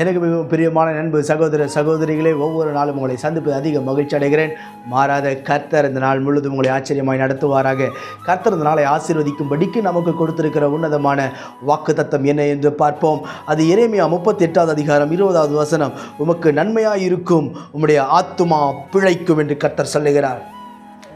எனக்கு மிகவும் பிரியமான நண்பு சகோதர சகோதரிகளே, ஒவ்வொரு நாளும் உங்களை சந்திப்பது அதிக மகிழ்ச்சி அடைகிறேன். மாறாத கர்த்தர் இந்த நாள் முழுவதும் உங்களை ஆச்சரியமாய் நடத்துவாராக. கர்த்தர் இந்த நாளை ஆசீர்வதிக்கும்படிக்கு நமக்கு கொடுத்திருக்கிற உன்னதமான வாக்குத்தத்தம் என்ன என்று பார்ப்போம். அது எரேமியா 38வது அதிகாரம் 20வது வசனம். உமக்கு நன்மையாய் இருக்கும், உம்முடைய ஆத்துமா பிழைக்கும் என்று கர்த்தர் சொல்லுகிறார்.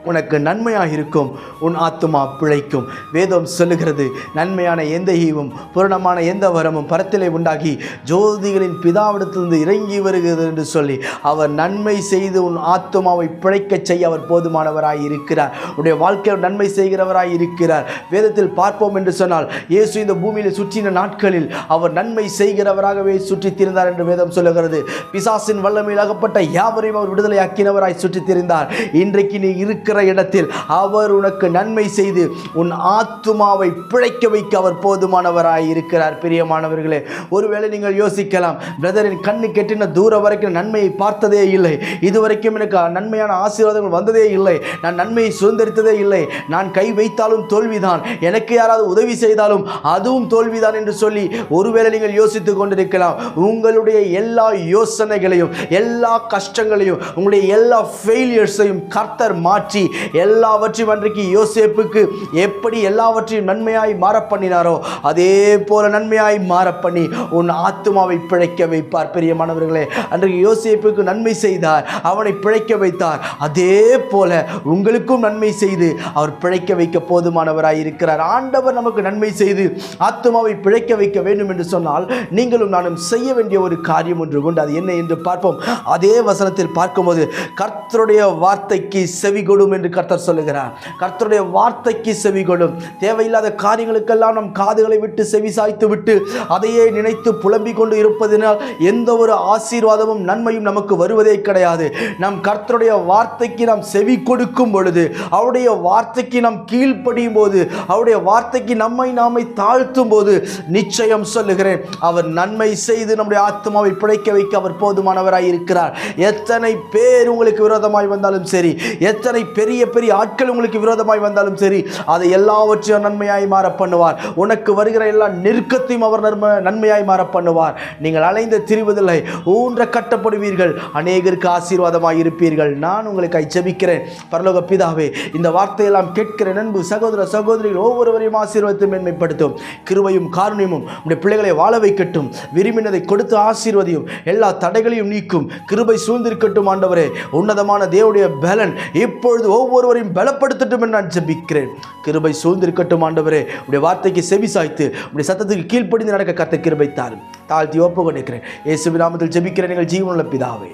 உனக்கு நன்மையாக இருக்கும், உன் ஆத்துமா பிழைக்கும். வேதம் சொல்லுகிறது, நன்மையான எந்த ஈவும் பூரணமான எந்த வரமும் பரத்திலே உண்டாகி ஜோதிகளின் பிதாவிடத்திலிருந்து இறங்கி வருகிறது என்று சொல்லி அவர் நன்மை செய்து உன் ஆத்துமாவை பிழைக்கச் செய்ய அவர் போதுமானவராய் இருக்கிறார். உன்னுடைய வாழ்க்கையில் நன்மை செய்கிறவராய் இருக்கிறார். வேதத்தில் பார்ப்போம் என்று சொன்னால், இயேசு இந்த பூமியில் சுற்றின நாட்களில் அவர் நன்மை செய்கிறவராகவே சுற்றித் திரிந்தார் என்று வேதம் சொல்லுகிறது. பிசாசின் வல்லமையில் அகப்பட்ட யாவரையும் அவர் விடுதலையாக்கினவராய் சுற்றித் திரிந்தார். இன்றைக்கு நீ இருக்கிற இடத்தில் அவர் உனக்கு நன்மை செய்து உன் ஆத்துமாவை பிழைக்க வைக்க அவர் போதுமானவராய் இருக்கிறார். பிரியமானவர்களே, ஒருவேளை நீங்கள் யோசிக்கலாம், பிரதரின் கண்ணு கெட்டின தூரம் வரைக்கும் நன்மையை பார்த்ததே இல்லை, இதுவரைக்கும் எனக்கு நன்மையான ஆசீர்வாதங்கள் வந்ததே இல்லை, நான் நன்மையை சுதந்திரித்ததே இல்லை, நான் கை வைத்தாலும் தோல்விதான், எனக்கு யாராவது உதவி செய்தாலும் அதுவும் தோல்விதான் என்று சொல்லி ஒருவேளை நீங்கள் யோசித்துக் கொண்டிருக்கலாம். உங்களுடைய எல்லா யோசனைகளையும், எல்லா கஷ்டங்களையும், உங்களுடைய எல்லா ஃபெயிலியர்ஸையும் கர்த்தர் மாற்றி எல்லாவற்றையும் அன்றைக்கு யோசேப்புக்கு எப்படி எல்லாவற்றையும் நன்மையாய் மாற பண்ணினாரோ அதே போல நன்மையாய் மாற பண்ணி உன் ஆத்துமாவை பிழைக்க வைப்பார். பிரியமானவர்களே, அன்றைக்கு யோசேப்புக்கு நன்மை செய்தார், அவனை பிழைக்க வைத்தார். அதே போல உங்களுக்கும் நன்மை செய்து அவர் பிழைக்க வைக்க போதுமானவராய் இருக்கிறார். ஆண்டவர் நமக்கு நன்மை செய்து ஆத்துமாவை பிழைக்க வைக்க வேண்டும் என்று சொன்னால் நீங்களும் நானும் செய்ய வேண்டிய ஒரு காரியம் ஒன்று உண்டு. அது என்ன என்று பார்ப்போம். அதே வசனத்தில் பார்க்கும்போது, கர்த்தருடைய வார்த்தைக்கு செவி கொடும் என்று கர்த்தர் சொல்லுகிறார். கர்த்தருடைய வார்த்தைக்கு செவி கொடும். தேவையில்லாத காரியங்களுக்கெல்லாம் நம் காதுகளை விட்டு செவி சாய்த்து விட்டு அதையே நினைத்து புலம்பிக் கொண்டு இருப்பதனால் எந்த ஒரு ஆசீர்வாதமும் நன்மையும் நமக்கு வருவதே கிடையாது. நம் கர்த்தருடைய வார்த்தைக்கு நாம் செவி கொடுக்கும் பொழுது, அவருடைய வார்த்தைக்கு நாம் கீழ்ப்படியும் போது, அவருடைய வார்த்தைக்கு நம்மை நாமே தாழ்த்தும் போது, நிச்சயம் சொல்லுகிறேன், அவர் நன்மை செய்து நம்முடைய ஆத்மாவை பிழைக்க வைக்க அவர் போதுமானவராய் இருக்கிறார். எத்தனை பேர் உங்களுக்கு விரோதமாய் வந்தாலும் சரி, எத்தனை பெரிய பெரிய ஆட்கள் உங்களுக்கு விரோதமாய் வந்தாலும் சரி, அதை எல்லாவற்றையும் நன்மையாய் மாற பண்ணுவார். உனக்கு வருகிற எல்லா நெருக்கத்தையும் அவர் நன்மையாய் மாற பண்ணுவார். நீங்கள் அலைந்து திரிவதில்லை, ஊன்ற கட்டப்படுவீர்கள், அநேகருக்கு ஆசீர்வாதமாய் இருப்பீர்கள். நான் உங்களுக்கு ஜெபிக்கிறேன். பரலோக பிதாவே, இந்த வார்த்தையெல்லாம் கேட்கிற நண்பு சகோதர சகோதரிகள் ஒவ்வொருவரையும் ஆசீர்வாதத்தை மேன்மைப்படுத்தும். கிருபையும் காருண்யமும் உடைய பிள்ளைகளை வாழ வைக்கட்டும். விரும்பினதை கொடுத்து ஆசீர்வதியும். எல்லா தடைகளையும் நீக்கும். கிருபை சூழ்ந்திருக்கட்டும். ஆண்டவரே, உன்னதமான தேவனுடைய பலன் இப்பொழுது ஒவ்வொருவரையும் பலப்படுத்தட்டும் என்று நான் ஜெபிக்கிறேன். கிருபை சூழ்ந்திருக்கட்டும். ஆண்டவரே, உடைய வார்த்தைக்கு செவி சாய்த்து உடைய சத்தத்துக்கு கீழ்ப்படிந்து நடக்க கர்த்தர் கிருபை தாரும். தாழ்த்தி ஒப்பு கொடுக்கிறேன். இயேசுவின் நாமத்தில் ஜெபிக்கிறேன் எங்கள் ஜீவனுள்ள பிதாவே.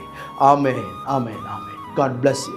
ஆமென், ஆமென், ஆமென். God bless you.